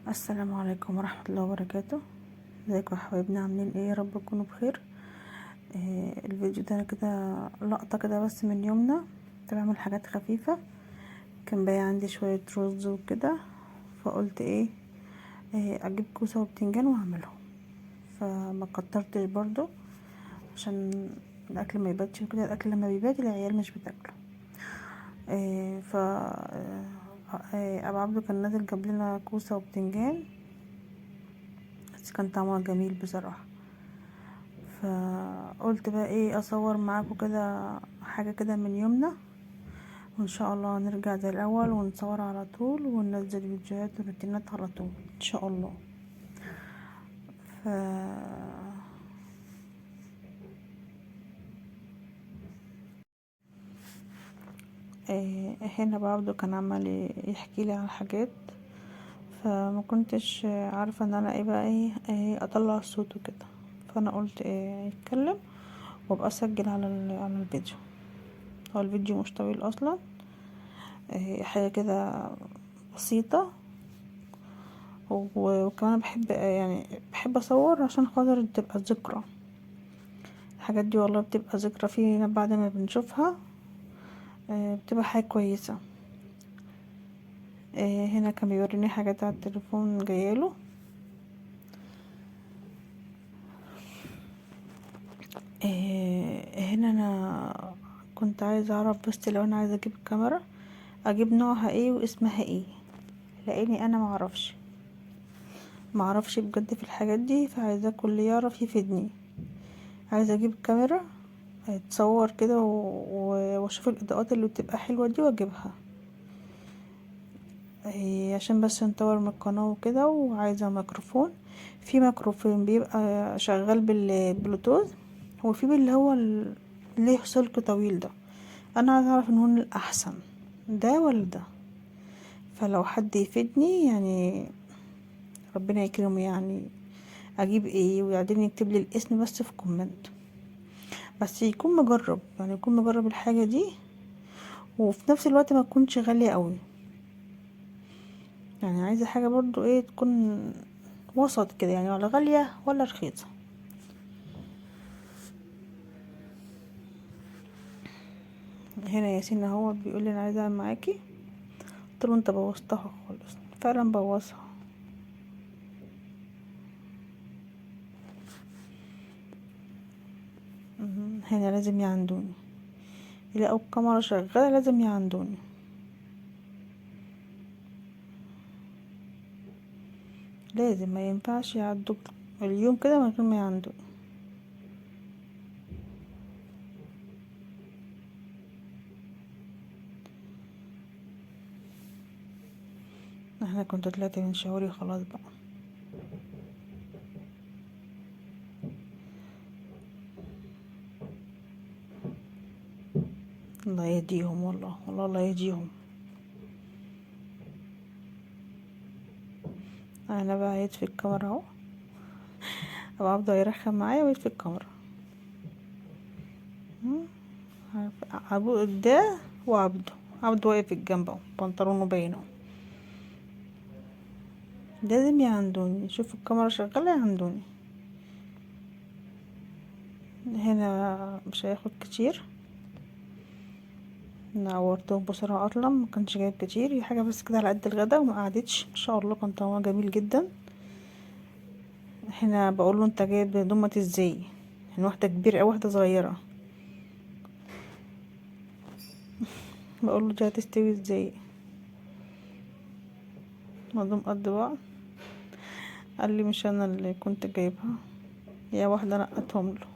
السلام عليكم ورحمة الله وبركاته. ازيكم يا حبايبنا، عاملين ايه؟ يا رب تكونوا بخير. الفيديو ده كده لقطة كده بس من يومنا، كنت بعمل حاجات خفيفة. كان باقي عندي شوية رز وكده، فقلت ايه, اجيب كوسة وبتنجان واعملهم. فما كترتش برضو عشان الاكل ما يباتش وكده. الاكل لما بيبات العيال مش بتاكله. ف ابو عبده كان نازل جاب لنا كوسة وبتنجان، بس كان طعمها جميل بصراحة. فقلت بقى ايه اصور معاكم كده حاجة كده من يومنا، وان شاء الله نرجع زي الاول ونصور على طول وننزل فيديوهات وروتينات على طول ان شاء الله. ف هنا برضه كان عمال يحكي لي على حاجات، فما كنتش عارفه ان انا ايه بقى ايه اطلع الصوت وكده. فانا قلت ايه يتكلم وابقى اسجل على الفيديو. هو الفيديو مش طويل اصلا، حاجه كده بسيطه. وكمان بحب يعني بحب اصور عشان خاطر تبقى ذكرى. الحاجات دي والله بتبقى ذكرى فينا بعد ما بنشوفها، بتبقى حاجة كويسة. هنا كان بيوريني حاجات على التليفون جايله. هنا انا كنت عايزة اعرف بس لو انا عايزة اجيب الكاميرا اجيب نوعها ايه واسمها ايه، لاني انا معرفش بجد في الحاجات دي، فعايزة كل يعرف يفيدني. عايزة اجيب كاميرا تصور كده واشوف الاضاءات اللي بتبقى حلوة دي واجيبها. عشان بس نطور من القناة وكده. وعايزة ميكروفون، في ميكروفون بيبقى شغال بالبلوتوث، وفي اللي هو ليه سلك طويل ده. انا عايزة اعرف ان هو الاحسن ده ولا ده. فلو حد يفيدني يعني ربنا يكرمه، يعني اجيب ايه، وبعدين يكتب لي الاسم بس في كومنت، بس يكون مجرب، يعني يكون مجرب الحاجة دي، وفي نفس الوقت ما تكونش غالية قوي. يعني عايزة حاجة برضو ايه تكون وسط كده، يعني ولا غالية ولا رخيصة. هنا ياسين هو بيقول لي انا عايزة اعمل معاكي، قلت له انت بوظتها خالص، فعلا بوظها. هنا لازم يعندوني، يلاقوا الكاميرا شغالة لازم يعندوني. لازم، ما ينفعش يعدوا اليوم كده من غير ما يعندوني. احنا كنت طلعت من شعوري خلاص بقى. الله يهديهم، والله والله الله يهديهم. انا بقى يطفي الكاميرا اهو، ابقى افضل يرخم معايا ويطفي الكاميرا. ابو ده وعبده واقف الجنب اهو، بنطلونه باين اهو. لازم يعندوني، شوف الكاميرا شغالة يعندوني. هنا مش هياخد كتير، نورتهم بسرعة اصلا، ما كانش جايب كتير، هي حاجة بس كده على قد الغدا وما قعدتش. ان شاء الله كان طعمها جميل جدا. هنا بقول له انت جايب دمت ازاي، يعني واحدة كبيرة او واحدة صغيرة. بقول له دي هتستوي ازاي، معظم قد بعض. قال لي مش انا اللي كنت جايبها، هي واحدة نقتهم له.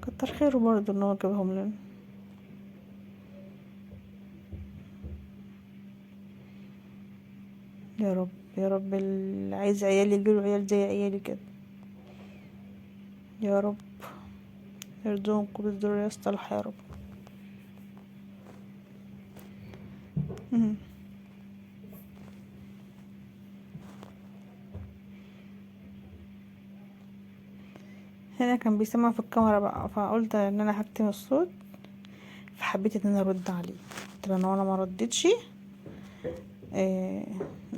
كتر خيره برضه ان هو جابهم لنا. يا رب يا رب، اللي عايز عيالي يجيله عيال زي عيالي كده، يا رب يرزقهم بالذرية الصالحة يا رب. مم. هنا كان بيسمع في الكاميرا بقى، فقلت ان انا هكتم الصوت، فحبيت ان انا ارد عليه. قلت له انا ما ردتش،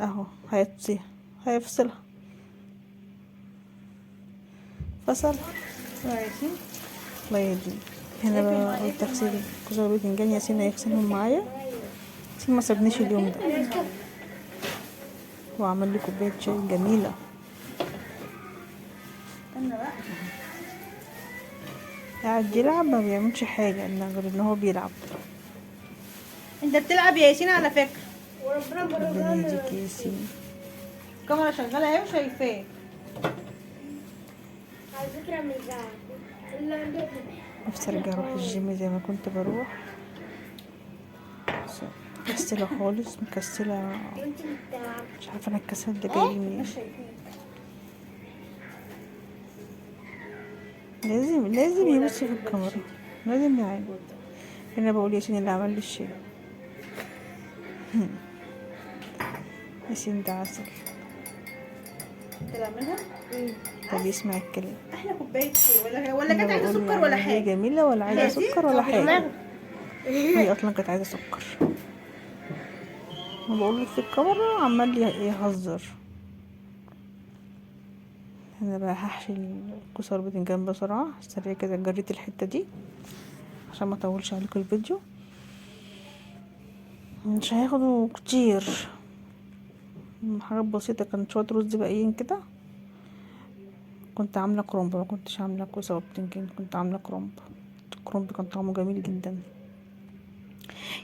اهو هيفصلها، فصل. كويسين. الله يهديك. هنا بقى قلت اغسل كوسه وباذنجان، ياسين هيغسلهم معايا، ياسين ما سابنيش اليوم ده، وعمل لي كوبايه شاي جميله. استنى بقى. قاعد يلعب، ما بيعملش حاجه غير ان هو بيلعب. انت بتلعب يا ياسين على فكره. ربنا يهديك يا ياسين. الكاميرا شغاله اهي وشايفاه. على فكرة مش زعل. نفسي ارجع اروح الجيم زي ما كنت بروح، بس مكسله خالص، مكسله، انت بتلعب. مش عارفه انا الكسل ده جاي منين. مش شايفين. لازم يبص في الكاميرا، لازم يعاني. انا بقول ياسين اللي عمل لي الشاي. ياسين ده عسل، طلع منها. ده بيسمع الكلام. احلى كوبايه شاي، ولا أنا كانت عايزه بقول سكر ولا يعني هي حاجه. جميله ولا عايزه هي سكر ولا حاجه، دماغه. هي اصلا كانت عايزه سكر. انا بقول في الكاميرا عمال يهزر. انا بقى هحشي الكوسه والباذنجان بسرعه سريع كده، جريت الحته دي عشان ما اطولش عليكم الفيديو، مش هياخدوا كتير، حاجات بسيطه. كان شويه رز باقيين كده، كنت عامله كرومب، ما كنتش عامله كوسه وبتنجان، كنت عامله كرومب. الكرومب كان طعمه جميل جدا.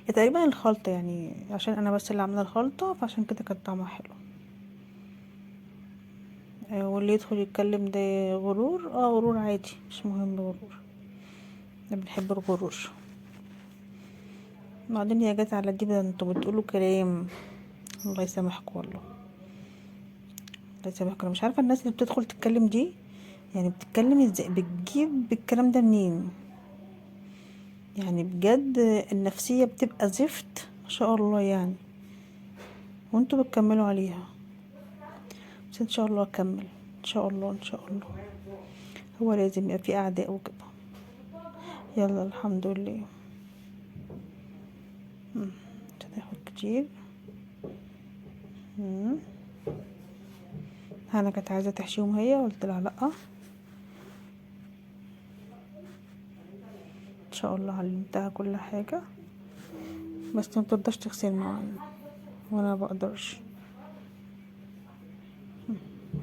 هي تقريبا الخلطه يعني، عشان انا بس اللي عامله الخلطه، فعشان كده كان طعمها حلو. واللي يدخل يتكلم ده غرور، غرور عادي، مش مهم غرور، احنا بنحب الغرور. بعدين هي جت على دي، انتوا بتقولوا كلام، الله يسامحكم والله، الله يسامحكم. انا مش عارفه الناس اللي بتدخل تتكلم دي يعني بتتكلم ازاي، بتجيب الكلام ده منين؟ يعني بجد النفسيه بتبقى زفت ما شاء الله يعني، وانتوا بتكملوا عليها. بس ان شاء الله اكمل، ان شاء الله ان شاء الله. هو لازم يبقى في اعداء وكده. يلا الحمد لله. مش هتاخد كتير. انا كانت عايزه تحشيهم، هي قلت لها لا، ان شاء الله علمتها كل حاجه، بس ما بتقدرش تغسل معايا وانا بقدرش.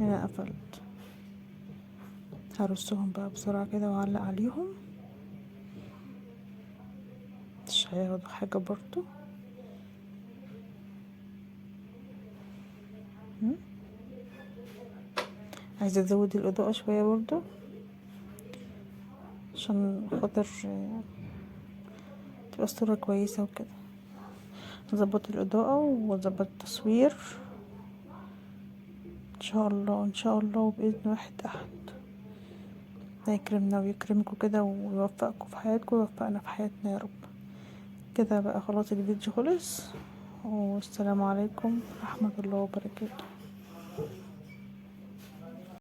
هنا قفلت، هرصهم بقى بسرعه كده واعلق عليهم، مش هياخدوا حاجه برضو. عايزه ازود الاضاءه شويه برضو عشان خاطر تبقى الصوره كويسه وكده. اظبط الاضاءه واظبط التصوير ان شاء الله، ان شاء الله، وباذن واحد احد. ربنا يكرمنا ويكرمكم كده ويوفقكم في حياتكم ويوفقنا في حياتنا يا رب. كده بقى خلاص الفيديو خلص، والسلام عليكم ورحمة الله وبركاته.